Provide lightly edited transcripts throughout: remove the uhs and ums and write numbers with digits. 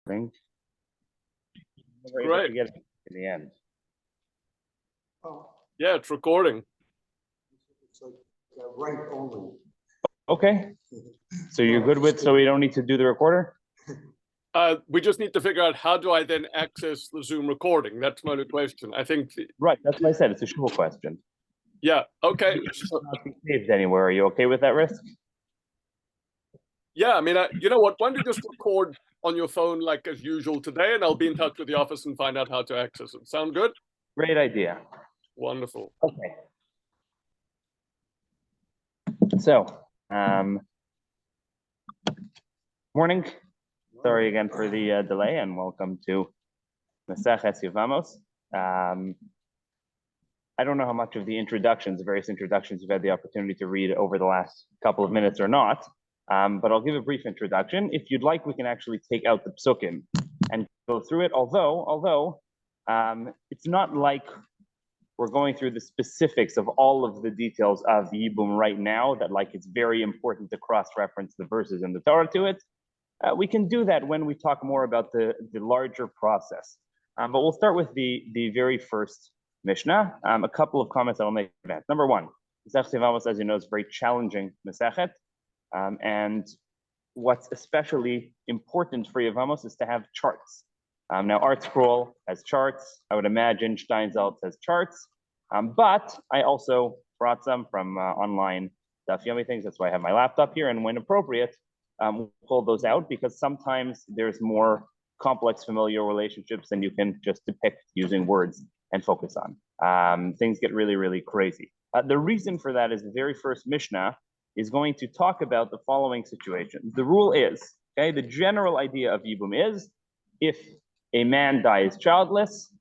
Thing. Great. To get in the end. Oh, Yeah, it's recording. it's like right only. Okay. So you're good with, so we don't need to do the recorder? We just need to figure out how do I then access the Zoom recording? That's my question. I think, Right, that's what I said. It's a shul question. yeah, okay. It's not be saved anywhere. Are you okay with that risk? Yeah, I mean, you know what? Why don't you just record on your phone like as usual today, and I'll be in touch with the office and find out how to access it. Sound good? Great idea. Wonderful. Okay. So, morning. Sorry again for the delay, and welcome to Maseches Yevamos. I don't know how much of the introductions, various introductions you've had the opportunity to read over the last couple of minutes or not, but I'll give a brief introduction. If you'd like, we can actually take out the psukim and go through it, although it's not like we're going through the specifics of all of the details of Yibum right now, that like it's very important to cross-reference the verses in the Torah to it. We can do that when we talk more about the larger process. But we'll start with the very first Mishnah. A couple of comments I'll make about. Number one, Masechet Yevamos, as you know, is a very challenging Masechet. And what's especially important for Yevamos is to have charts. Now, ArtScroll has charts. I would imagine Steinsaltz has charts. But I also brought some from online Daf Yomi things. That's why I have my laptop here. And when appropriate, we'll pull those out because sometimes there's more complex familial relationships than you can just depict using words and focus on. Things get really, really crazy. The reason for that is the very first Mishnah is going to talk about the following situation. The rule is, okay, the general idea of Yibum is if a man dies childless,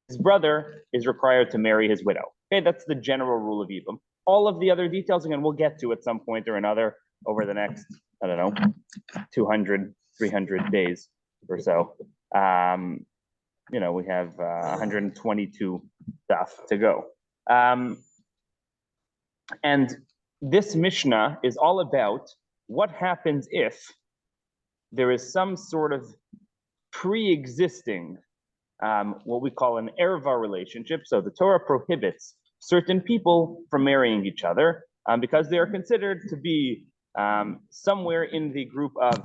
his brother is required to marry his widow. Okay, that's the general rule of Yibum. All of the other details, again, we'll get to at some point or another over the next, I don't know, 200, 300 days or so. You know, we have 122 stuff to go. And this Mishnah is all about what happens if there is some sort of pre-existing, what we call an erva relationship. So the Torah prohibits certain people from marrying each other because they are considered to be somewhere in the group of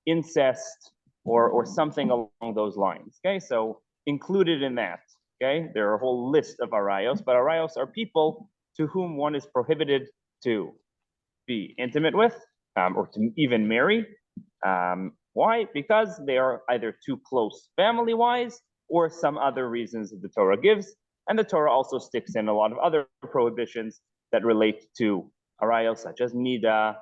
incest or something along those lines. Okay, so included in that, okay, there are a whole list of arayos, but arayos are people to whom one is prohibited to be intimate with or to even marry. Why? Because they are either too close family-wise or some other reasons that the Torah gives. And the Torah also sticks in a lot of other prohibitions that relate to arayos, such as nida,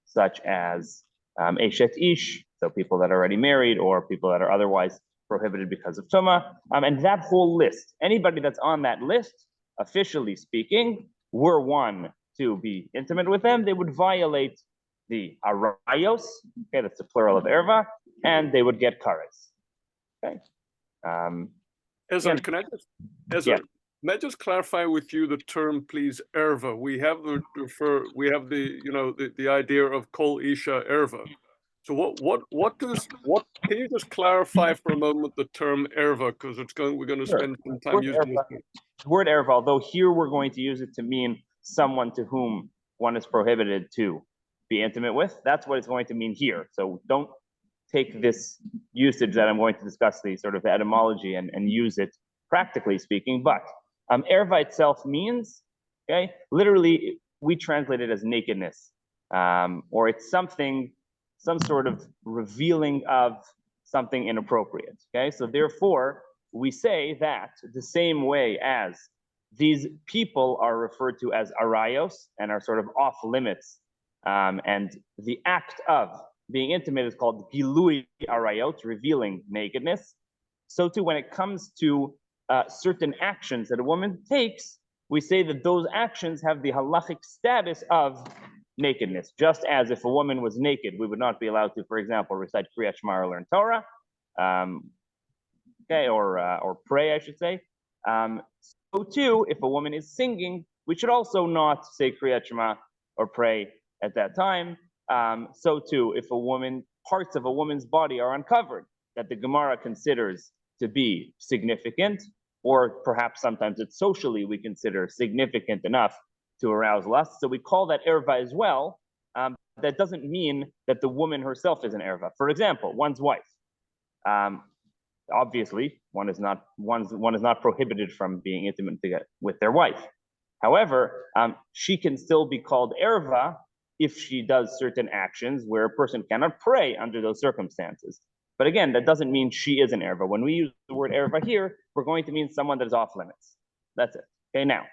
such as eshet ish, so people that are already married or people that are otherwise prohibited because of Tuma. And that whole list, anybody that's on that list, officially speaking, were one to be intimate with them, they would violate the arayos, okay, that's the plural of erva, and they would get kares. Okay. Ezra, can I just, Ezra, may I just clarify with you the term, please, erva? We have the you know, the idea of kol isha erva. So what can you just clarify for a moment the term erva, because we're going to spend some time using this. The word erva, although here we're going to use it to mean someone to whom one is prohibited to be intimate with. That's what it's going to mean here. So don't take this usage that I'm going to discuss, the sort of etymology, and use it practically speaking. But erva itself means, okay, literally we translate it as nakedness, or it's something, some sort of revealing of something inappropriate. Okay, so therefore we say that the same way as these people are referred to as arayos and are sort of off limits, and the act of being intimate is called gilui arayot, revealing nakedness. So too, when it comes to certain actions that a woman takes, we say that those actions have the halachic status of nakedness. Just as if a woman was naked, we would not be allowed to, for example, recite Kriyat Shema or learn Torah, okay, or pray, I should say. So too, if a woman is singing, we should also not say Kriyat Shema or pray at that time. So too, if a woman parts of a woman's body are uncovered that the Gemara considers to be significant, or perhaps sometimes it's socially we consider significant enough to arouse lust. So we call that erva as well. That doesn't mean that the woman herself is an erva. For example, one's wife. Obviously, one is not prohibited from being intimate with their wife. However, she can still be called erva if she does certain actions where a person cannot pray under those circumstances. But again, that doesn't mean she is an erva. When we use the word erva here, we're going to mean someone that is off limits. That's it. Okay, now.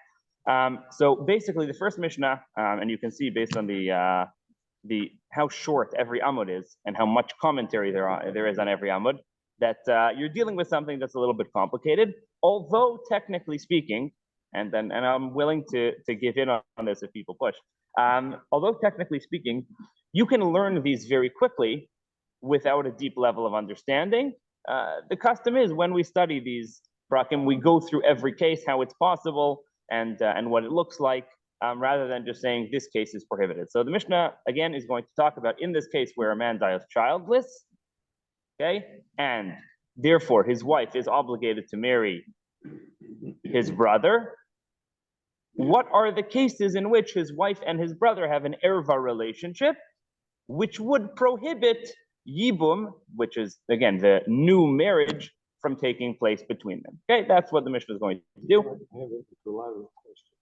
So basically, the first Mishnah, and you can see based on the how short every amud is and how much commentary there is on every amud, that you're dealing with something that's a little bit complicated. Although technically speaking, and I'm willing to give in on this if people push. Although technically speaking, you can learn these very quickly without a deep level of understanding. The custom is when we study these prakim, we go through every case, how it's possible, and what it looks like, rather than just saying this case is prohibited. So the Mishnah, again, is going to talk about in this case where a man dies childless, okay, and therefore his wife is obligated to marry his brother. What are the cases in which his wife and his brother have an erva relationship, which would prohibit yibum, which is, again, the new marriage, from taking place between them? Okay, that's what the Mishnah is going to do. I have a elaborate question.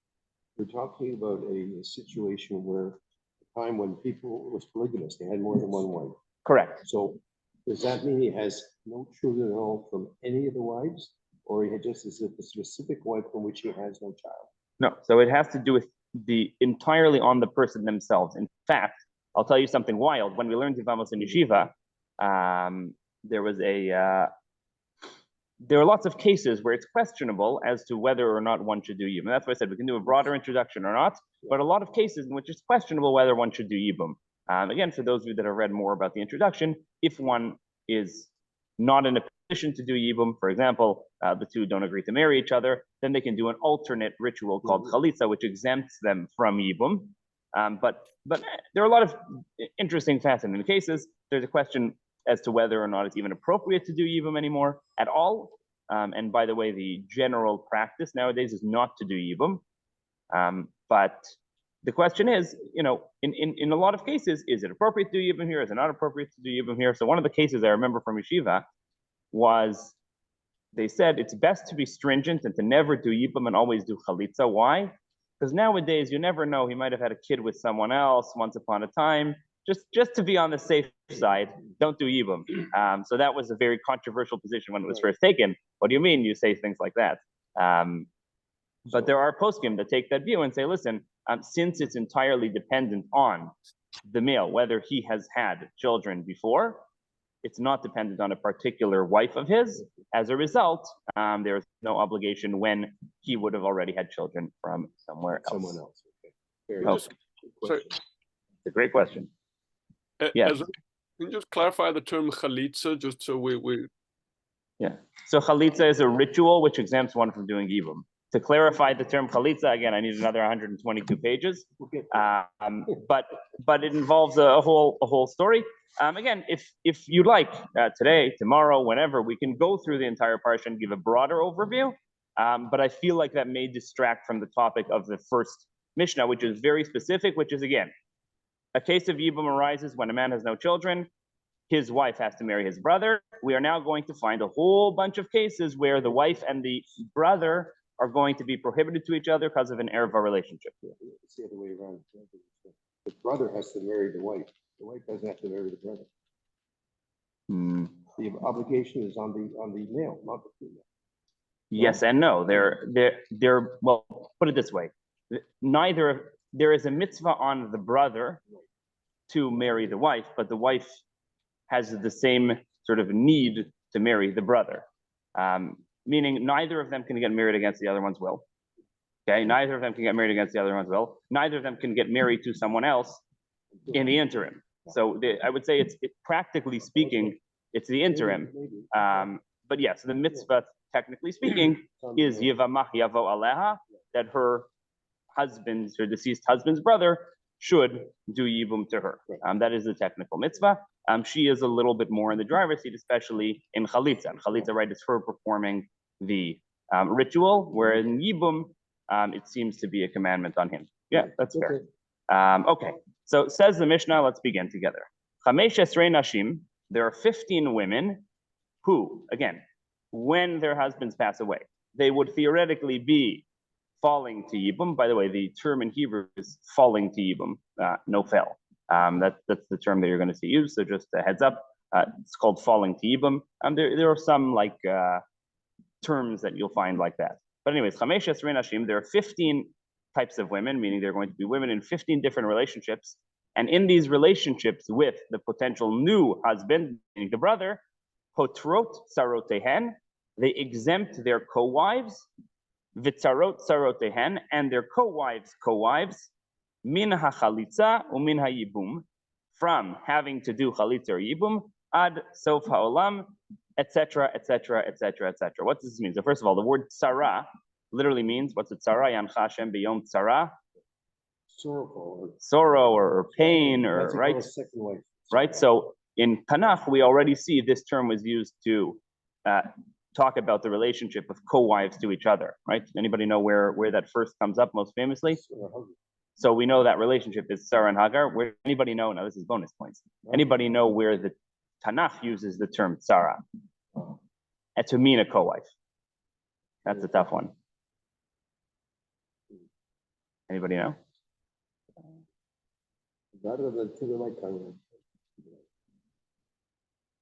We're talking about a situation where a time when people was polygamous, they had more than one wife. Correct. So does that mean he has no children at all from any of the wives, or he just is a specific wife from which he has no child? No, so it has to do with entirely on the person themselves. In fact, I'll tell you something wild. When we learned Yevamos in Yeshiva, there are lots of cases where it's questionable as to whether or not one should do yibum. That's why I said we can do a broader introduction or not, but a lot of cases in which it's questionable whether one should do yibum. Again, for those of you that have read more about the introduction, if one is not in a position to do yibum, for example, the two don't agree to marry each other, then they can do an alternate ritual called chalitza, which exempts them from yibum. But there are a lot of interesting, fascinating cases. There's a question as to whether or not it's even appropriate to do yibum anymore at all. And by the way, the general practice nowadays is not to do yibum. But the question is, in a lot of cases, is it appropriate to do yibum here? Is it not appropriate to do yibum here? So one of the cases I remember from Yeshiva was they said it's best to be stringent and to never do yibum and always do chalitza. Why? Because nowadays you never know, he might have had a kid with someone else once upon a time. Just to be on the safe side, don't do yibum. So that was a very controversial position when it was first taken. What do you mean you say things like that? But there are poskim that take that view and say, listen, since it's entirely dependent on the male, whether he has had children before, it's not dependent on a particular wife of his. As a result, there is no obligation when he would have already had children from somewhere else. Someone else. Okay. Very Oh. good. Sorry. It's a great question. Yes. Can you just clarify the term chalitza, just so we Yeah. So chalitza is a ritual which exempts one from doing yibum. To clarify the term chalitza, again, I need another 122 pages. But it involves a whole story. Again, if you'd like, today, tomorrow, whenever, we can go through the entire parsha and give a broader overview. But I feel like that may distract from the topic of the first Mishnah, which is very specific, which is, again, a case of yibum arises when a man has no children. His wife has to marry his brother. We are now going to find a whole bunch of cases where the wife and the brother are going to be prohibited to each other because of an erva relationship. It's the other way around. The brother has to marry the wife. The wife doesn't have to marry the brother. The obligation is on the male, not the female. Yes and no. Well, put it this way. There is a mitzvah on the brother to marry the wife, but the wife has the same sort of need to marry the brother. Meaning neither of them can get married against the other one's will. Okay, neither of them can get married against the other one's will. Neither of them can get married to someone else in the interim. So I would say it's practically speaking, it's the interim. But yes, the mitzvah, technically speaking, is Yivamach Yavo Aleha, that her deceased husband's brother should do yibum to her. That is the technical mitzvah. she is a little bit more in the driver's seat, especially in chalitza. And chalitza, right, is her performing the ritual, where in Yibum, it seems to be a commandment on him. Yeah, that's fair. Okay, so says the Mishnah, let's begin together. Chamesh esrei nashim, there are 15 women who, again, when their husbands pass away, they would theoretically be falling to Yibum. By the way, the term in Hebrew is falling to Yibum, no fail. That's the term that you're going to see used, so just a heads up. It's called falling to Yibum. There are some like terms that you'll find like that. But anyways, Chamesh esrei nashim, there are 15 types of women, meaning they're going to be women in 15 different relationships. And in these relationships with the potential new husband, meaning the brother, potrot sarotehen, they exempt their co-wives, vitzarot sarotehen, and their co-wives, min hachalitza umin hayibum, from having to do chalitza or yibum, ad sof haolam, etc., etc., etc., etc. What does this mean? So first of all, the word tsara literally means, what's it, tsara? Yancha Hashem b'yom tsara? Sorrow or pain, or right? Right. So in Tanakh, we already see this term was used to talk about the relationship of co-wives to each other. Right? Anybody know where that first comes up most famously? So we know that relationship is Sarah and Hagar. Where anybody know? Now this is bonus points. Anybody know where the Tanakh uses the term tsara? And to mean a co-wife. That's a tough one. Anybody know?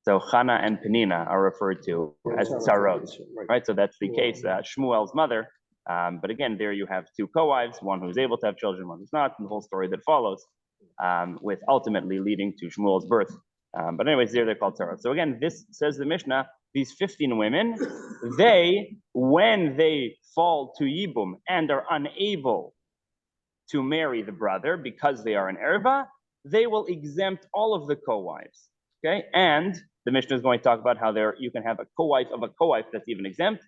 So Chana and Penina are referred to as tsarot, right? So that's the case, Shmuel's mother. But again, there you have two co-wives, one who's able to have children, one who's not, and the whole story that follows, with ultimately leading to Shmuel's birth. But anyways, there they're called tsarot. So again, this says the Mishnah, these 15 women, when they fall to Yibum and are unable to marry the brother because they are an erva, they will exempt all of the co-wives. Okay, and the Mishnah is going to talk about how you can have a co-wife of a co-wife that's even exempt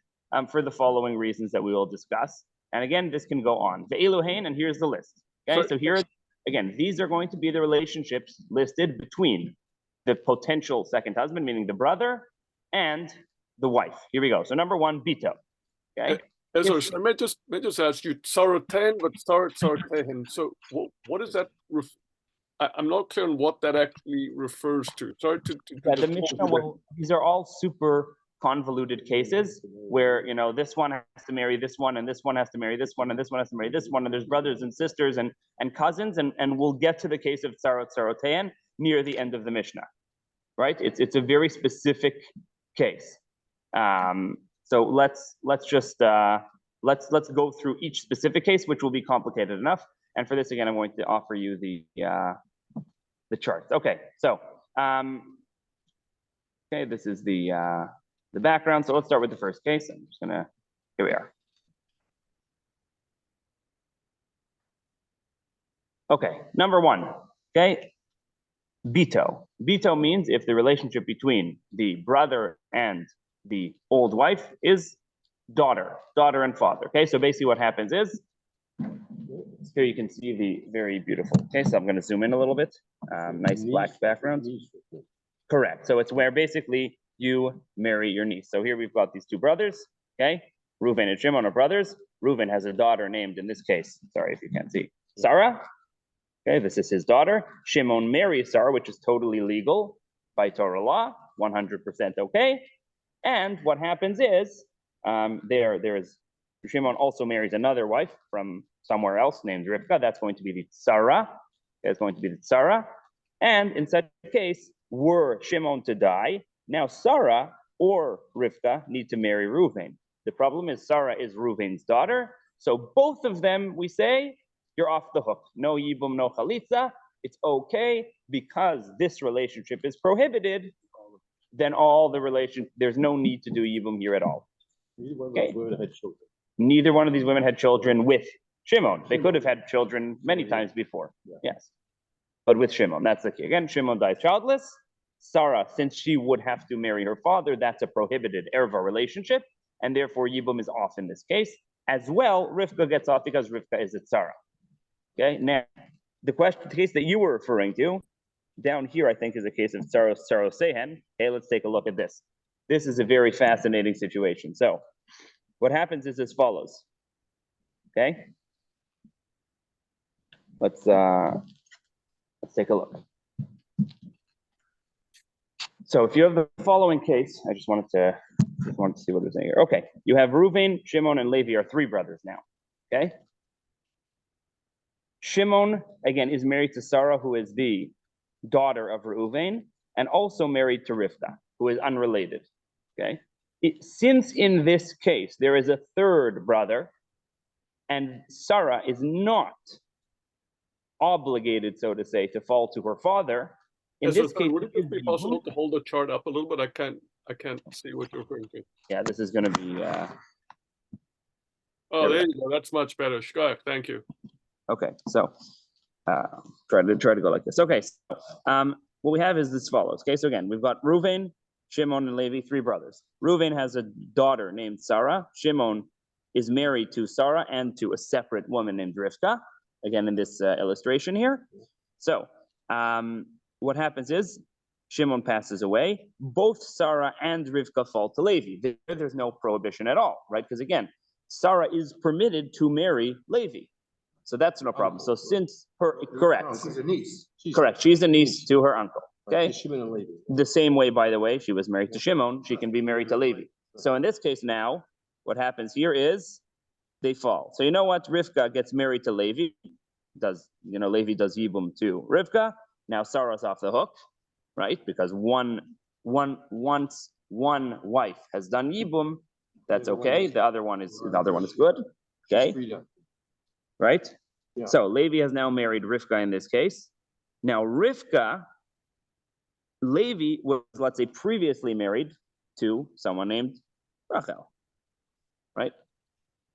for the following reasons that we will discuss. And again, this can go on. The Elohain, and here's the list. Okay, so here again, these are going to be the relationships listed between the potential second husband, meaning the brother, and the wife. Here we go. So number one, Bito. Okay. So I may just ask you, Saroten, but Sarotehen. So what does that I'm not clear on what that actually refers to. Sorry to the Mishnah, well, these are all super convoluted cases where, you know, this one has to marry this one, and this one has to marry this one, and this one has to marry this one, and there's brothers and sisters and cousins, and we'll get to the case of Sarotean near the end of the Mishnah, right? It's a very specific case. So let's just let's go through each specific case, which will be complicated enough. And for this, again, I'm going to offer you the charts. Okay, so okay, this is the background. So let's start with the first case. I'm just gonna, here we are. Okay, number one. Okay, Bito. Bito means if the relationship between the brother and the old wife is daughter and father. Okay, so basically what happens is, here you can see the very beautiful case. So I'm going to zoom in a little bit. Nice black background. Correct. So it's where basically you marry your niece. So here we've got these two brothers. Okay, Reuven and Shimon are brothers. Reuven has a daughter named, in this case, sorry if you can't see, Sarah. Okay, this is his daughter. Shimon marries Sarah, which is totally legal by Torah law, 100% okay. And what happens is, there's Shimon also marries another wife from somewhere else named Rivka. That's going to be the Tzara. That's going to be the Tzara. And in such a case, were Shimon to die, now Sarah or Rivka need to marry Reuven. The problem is Sarah is Reuven's daughter. So both of them, we say, you're off the hook. No Yibum, no Chalitza. It's okay because this relationship is prohibited. Then all the there's no need to do Yibum here at all. Okay. Neither one of these women had children with Shimon. They could have had children many times before. Yes. But with Shimon, that's the key. Again, Shimon dies childless. Sarah, since she would have to marry her father, that's a prohibited erva relationship. And therefore, Yibum is off in this case. As well, Rivka gets off because Rivka is a Tzara. Okay, now, the case that you were referring to down here, I think, is a case of Saros Sehen. Okay, let's take a look at this. This is a very fascinating situation. So what happens is as follows. Okay. Let's take a look. So if you have the following case, I just wanted to see what they're saying here. Okay, you have Reuven, Shimon, and Levi are three brothers now. Okay. Shimon, again, is married to Sarah, who is the daughter of Reuven, and also married to Rivka, who is unrelated. Okay. Since in this case there is a third brother, and Sarah is not obligated, so to say, to fall to her father. In Yes, this so case, would it be possible to hold the chart up a little bit? I can't see what you're referring to. yeah, this is going to be Oh, there you go. That's much better. Shkoyach, thank you. okay. So try to go like this. Okay, so what we have is this follows. Okay, so again, we've got Reuven, Shimon, and Levi, three brothers. Reuven has a daughter named Sarah. Shimon is married to Sarah and to a separate woman named Rivka. Again, in this illustration here. So what happens is Shimon passes away. Both Sarah and Rivka fall to Levi. There's no prohibition at all, right? Because again, Sarah is permitted to marry Levi. So that's no problem. So since her, correct. No, she's a niece. Correct. She's a niece to her uncle. Like Okay. Shimon and Levi. The same way, by the way, she was married to Shimon. She can be married to Levi. So in this case now, what happens here is they fall. So you know what? Rivka gets married to Levi. Levi does Yibum to Rivka. Now Sarah's off the hook, right? Because once one wife has done Yibum, that's okay. The other one is good. Okay, Freed up. right? Yeah. So Levi has now married Rivka in this case. Now Levi was, let's say, previously married to someone named Rachel, right?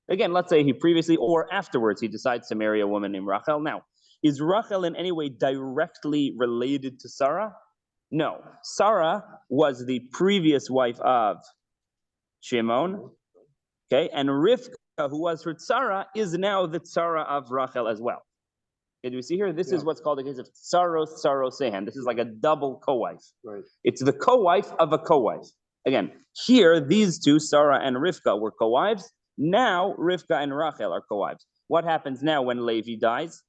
Again, let's say he previously or afterwards he decides to marry a woman named Rachel. Now, is Rachel in any way directly related to Sarah? No. Sarah was the previous wife of Shimon, okay? And Rivka, who was her tzara, is now the tzara of Rachel as well. Okay, do you see here? This is what's called a case of tsaros sehan. This is like a double co-wife. Right. It's the co-wife of a co-wife. Again, here, these two, Sarah and Rivka, were co-wives. Now, Rivka and Rachel are co-wives. What happens now when Levi dies?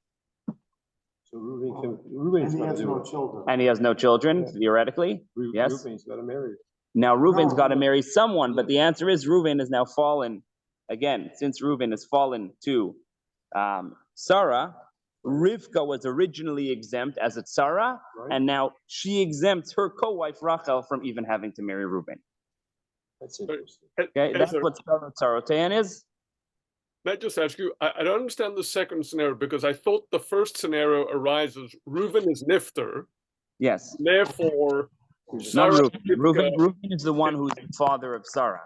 So Reuben's got to do it. children. And he has no children, theoretically. Yes. Reuben's got to marry. Now, Reuben's No. got to marry someone, but the answer is Reuben has now fallen. Again, since Reuben has fallen to Sarah, Rivka was originally exempt as a tzara, Right. and now she exempts her co-wife Rachel from even having to marry Reuben. That's interesting. Okay, that's Ezra, what tsarotean is. May I just ask you, I don't understand the second scenario because I thought the first scenario arises, Reuven is Nifter, Yes. therefore Not Sarah, Reuben. Reuben is the one who's the father of Sarah.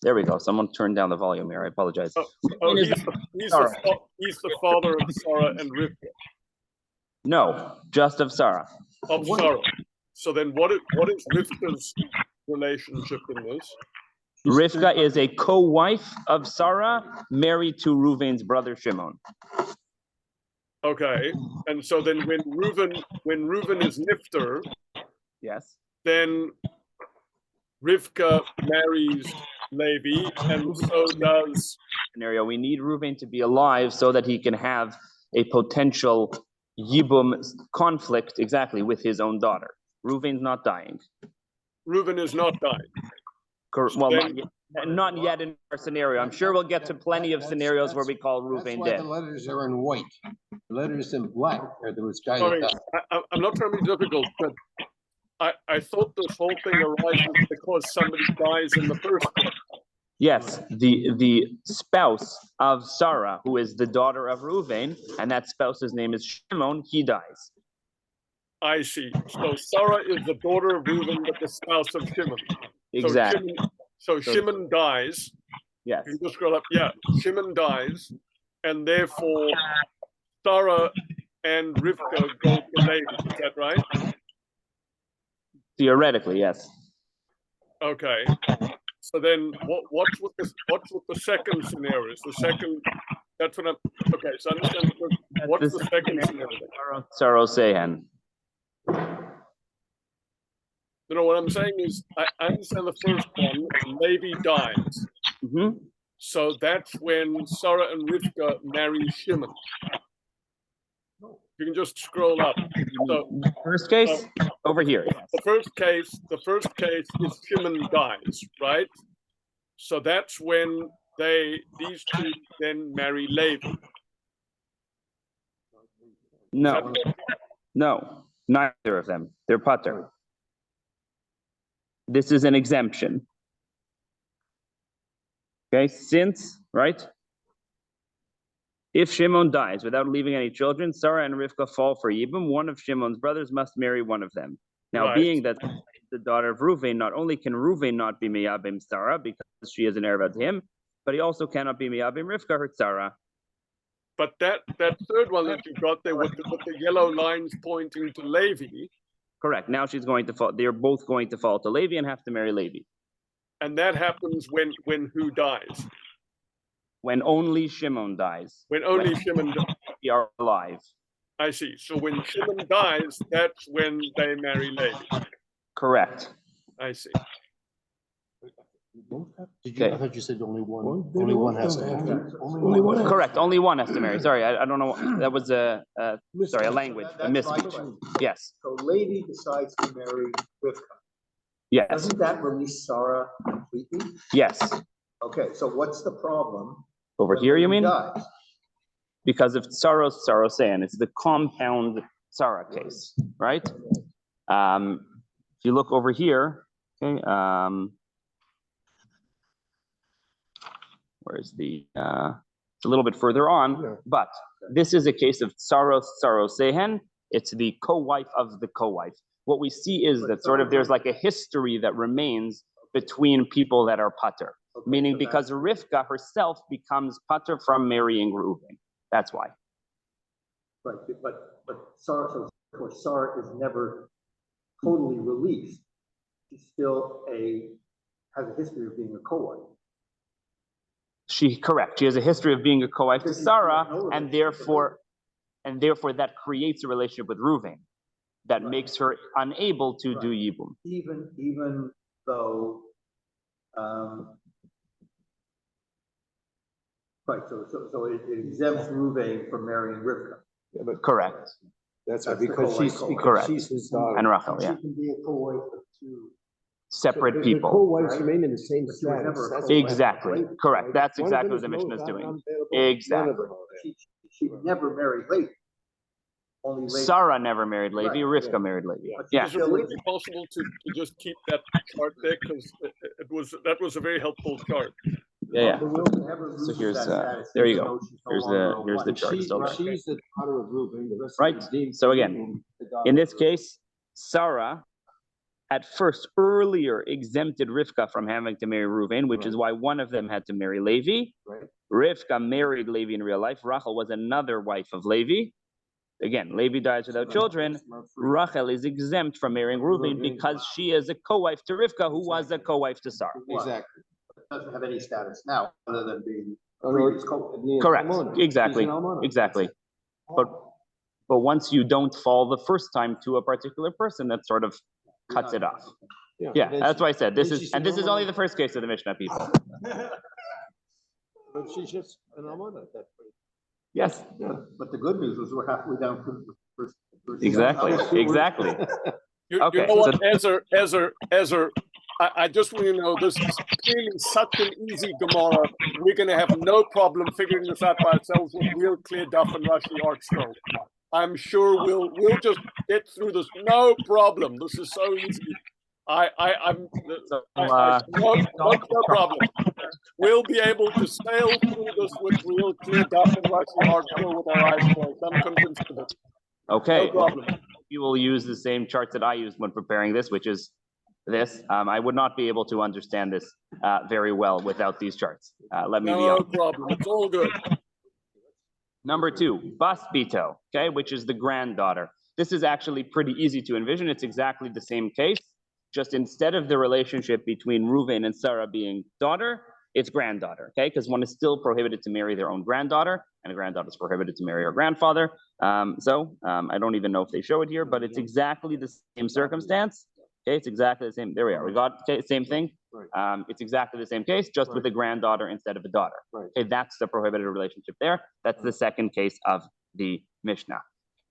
There we go. Someone turned down the volume here. I apologize. Oh, Reuben is he's the father of Sarah and Rivka, no, just of Sarah. of Sarah. So then what is Rivka's relationship in this? Rivka is a co-wife of Sarah, married to Reuven's brother Shimon. Okay, and so then when Reuven is Nifter, Yes. then Rivka marries Levi, and so does Scenario. We need Reuven to be alive so that he can have a potential Yibum conflict exactly with his own daughter. Reuven's not dying. Reuven is not dying. Well, Then- not yet in our scenario. I'm sure we'll get to plenty of scenarios where we call That's Reuven why dead. the letters are in white. The letters in black are the sky. Sorry, I'm not trying to be difficult, but I thought this whole thing arises because somebody dies in the first place. Yes, the spouse of Sarah, who is the daughter of Reuven, and that spouse's name is Shimon, he dies. I see. So Sarah is the daughter of Reuven, but the spouse of Shimon. Exactly. So Shimon dies. Yes. You just scroll up. Yeah, Shimon dies, and therefore Sarah and Rivka go to Levi. Is that right? Theoretically, yes. Okay. So then, what's with the second scenario? Is the second? That's what I'm. Okay. So understand. What's the second scenario? Sarosehan. No, what I'm saying is, I understand the first one, Levi dies. Mhm. So that's when Sarah and Rivka marry Shimon. You can just scroll up. So First case, over here. the first case is Shimon dies, right? So that's when these two then marry Levi. No, no, neither of them. They're pater. This is an exemption. Okay, since, right? If Shimon dies without leaving any children, Sarah and Rivka fall for Yibum. One of Shimon's brothers must marry one of them. Now, Right. being that the daughter of Ruvain, not only can Ruvain not be Miyabim Sarah because she is an heir to him, but he also cannot be Miyabim Rivka her Sarah. But that third one that you got there with the yellow lines pointing to Levi, Correct. Now she's going to fall. They're both going to fall to Levi and have to marry Levi. and that happens when who dies? When only Shimon dies. When only Shimon dies. We are alive. I see. So when Shimon dies, that's when they marry Levi. Correct. I see. Did you, I Okay. thought you said only one, They only don't one has to have have. to. Only Only one. one. Correct. Only one has to marry. Sorry, I don't know. That was sorry, a language, a That's my misspeech. question. Yes. So Levi decides to marry Rivka. Yes. Doesn't that release Sarah completely? Yes. Okay, so what's the problem? Over when here, you Levi mean? dies? Because of Sarosayan, it's the compound Sarah case, right? If you look over here, okay, where's the, it's a little bit further on, but this is a case of Sarosehen. It's the co-wife of the co-wife. What we see is that sort of there's like a history that remains between people that are pater, Okay, meaning so because Rivka herself becomes pater from marrying Reuven. That's why. Right, but Sarah, so of course, Sarah is never totally released. She's still has a history of being a co-wife. Correct. She has a history of being a co-wife to Because you Sarah, don't know and that. therefore that creates a relationship with Reuven that Right. makes her unable to do Right. Yibum. Even though, right, so it exempts Ruvain from marrying Rivka. Yeah, but Correct. that's right, That's the because co-wife. Correct. she's his daughter. And Rachel, She yeah. can be a co-wife of two. Separate The people. co-wives right? remain in the same But she was status. never a That's co-wife. why. Exactly. Right. Correct. That's One of them exactly what is the Mishnah is both doing. unavailable. Exactly. None of them are. She never married Levi. Only Levi. Sarah never married Levi. Right. Rivka married Levi. Yeah. But Yeah. Is it, would it be possible to just keep that chart there? Because that was a very helpful chart. Yeah. The will never So loses here's, that status, there you even go. though she's no Here's longer the- a here's the wife. chart. She's still there. she's the daughter of Reuben, the rest Right. of them. So again, in this case, Sarah at first earlier exempted Rivka from having to marry Reuven, which is why one of them had to marry Levi. Right. Rivka married Levi in real life. Rachel was another wife of Levi. Again, Levi dies without children. Rachel is exempt from marrying Reuven because she is a co-wife to Rivka, who was a co-wife to Sarah. Exactly. Doesn't have any status now, other than being Or- previous co-wife. Correct. Almona. She's Exactly. an almona. Exactly. But once you don't fall the first time to a particular person, that sort of cuts it off. Yeah, then that's she- why I said this then is, she's and an this is only almona. the first case of the Mishnah, people. But she's just an almona at that point. Yes, But the good news is we're halfway down from the first. exactly, exactly. You Okay, know what, so- Ezer, I just want you to know this is clearly such an easy Gemara. We're going to have no problem figuring this out by ourselves with real clear Duff and Rashi art scroll. I'm sure we'll just get through this, no problem. This is so easy. I'm So, no problem. We'll be able to sail through this with real clear Duff and Rashi art scroll with our eyes closed. I'm convinced of it. okay, No problem. you will use the same charts that I used when preparing this, which is this. I would not be able to understand this very well without these charts. Let me be No honest. problem. It's all good. Number two, Bas Bito, okay, which is the granddaughter. This is actually pretty easy to envision. It's exactly the same case. Just instead of the relationship between Reuven and Sarah being daughter, it's granddaughter, okay? Because one is still prohibited to marry their own granddaughter, and a granddaughter is prohibited to marry her grandfather. I don't even know if they show it here, but it's exactly the same circumstance, Okay, it's exactly the same. There we are. We got same thing. Right. It's exactly the same case, just with a granddaughter instead of a daughter. Right. Okay, that's the prohibited relationship there. That's the second case of the Mishnah.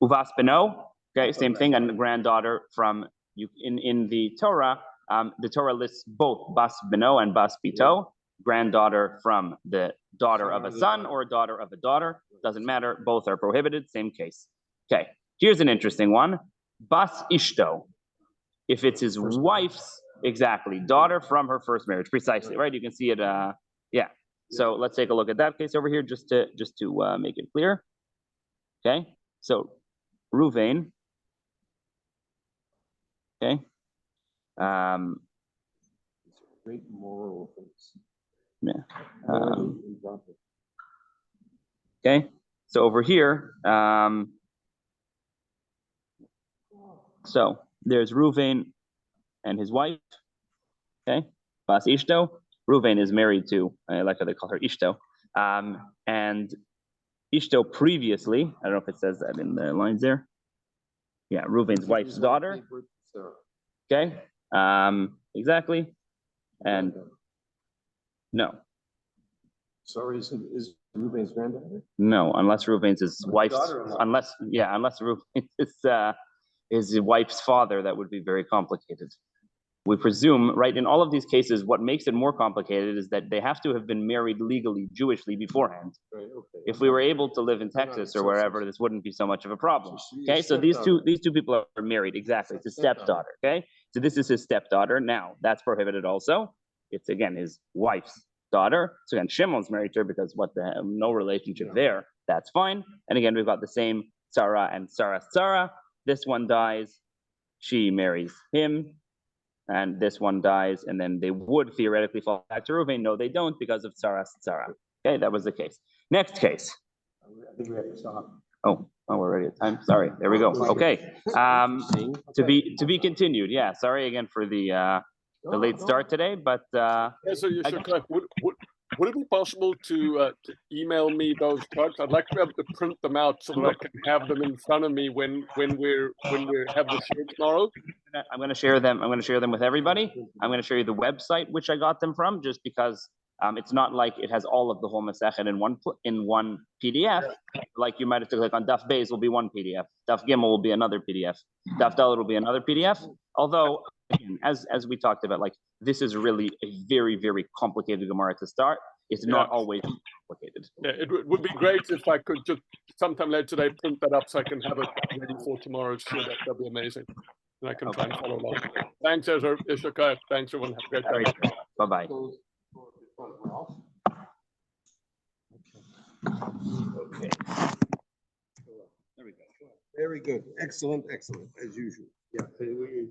Uvas beno, okay, same thing, and granddaughter from you in the Torah. The Torah lists both bas beno and bas bito, granddaughter from the daughter of a son or a daughter of a daughter. Doesn't matter. Both are prohibited. Same case. Okay, here's an interesting one. Bas ishto. If it's his wife's, exactly, daughter from her first marriage, precisely, right? You can see it, yeah. So let's take a look at that case over here, just to make it clear. Okay, so Ruvain, okay, Great moral offense. yeah, okay. So over here, so there's Ruvain and his wife. Okay, Bas Ishto. Ruvain is married to, I like how they call her Ishto. And Ishto previously, I don't know if it says that in the lines there. Yeah, Ruvain's wife's daughter. Okay, exactly. And no, Sorry, is Ruben's granddaughter? no, unless Ruvain's his wife's, daughter-in-law. unless Ruvain is his wife's father, that would be very complicated. We presume, right, in all of these cases, what makes it more complicated is that they have to have been married legally, Jewishly beforehand. Right, okay. If we were able to live in Texas or wherever, this wouldn't be so much of a problem. Okay, so these two people are married, exactly. It's his stepdaughter. Okay, so this is his stepdaughter. Now that's prohibited also. It's again his wife's daughter. So again, Shimon's married to her because what the hell, no relationship there. That's fine. And again, we've got the same Sarah and Sarah. This one dies, she marries him, and this one dies, and then they would theoretically fall back to Reuven. No, they don't because of Sarah. Okay, that was the case. Next case. I think we have to stop. Oh, we're already at time. Sorry. There we go. Okay. To be continued. Yeah. Sorry again for the late start today, but Yeah, so you should correct. Would it be possible to email me those charts? I'd like to be able to print them out so that I can have them in front of me when we have the show tomorrow. I'm going to share them. I'm going to share them with everybody. I'm going to show you the website which I got them from, just because it's not like it has all of the whole Masechet in one PDF. Like you might have to click on Daf Beis will be one PDF. Daf Gimel will be another PDF. Daf Dalet will be another PDF. Although, again, as we talked about, like this is really a very, very complicated Gemara to start. It's not always complicated. Yeah, it would be great if I could just sometime later today print that up so I can have it ready for tomorrow's show. That'd be amazing. And I can try and follow along. Thanks, Ezra. Ishaka. Thanks, everyone. Have a great day. Bye-bye. Okay. There we go. Very good. Excellent, as usual. Yeah,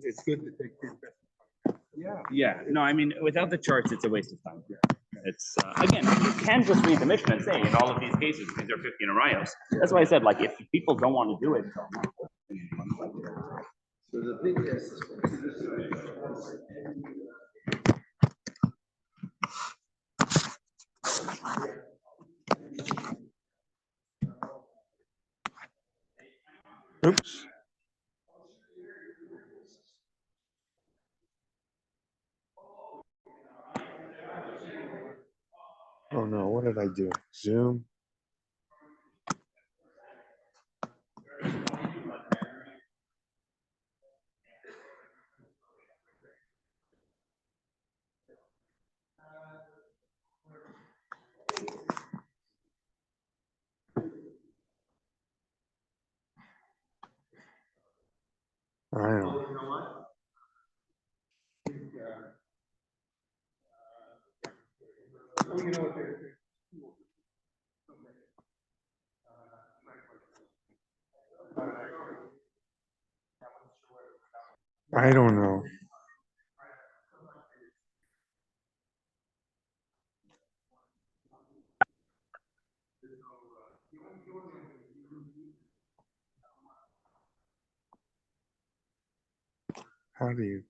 it's good to take feedback. Yeah. Yeah, no, I mean, without the charts, it's a waste of time. It's, again, you can just read the Mishnah and say, in all of these cases, these are 15 arayos. That's why I said, like, if people don't want to do it. So the thing is. Oops. Oh no, what did I do? Zoom? I don't know. I don't know. How do you?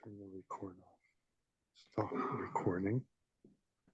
Turn the record off. Stop recording.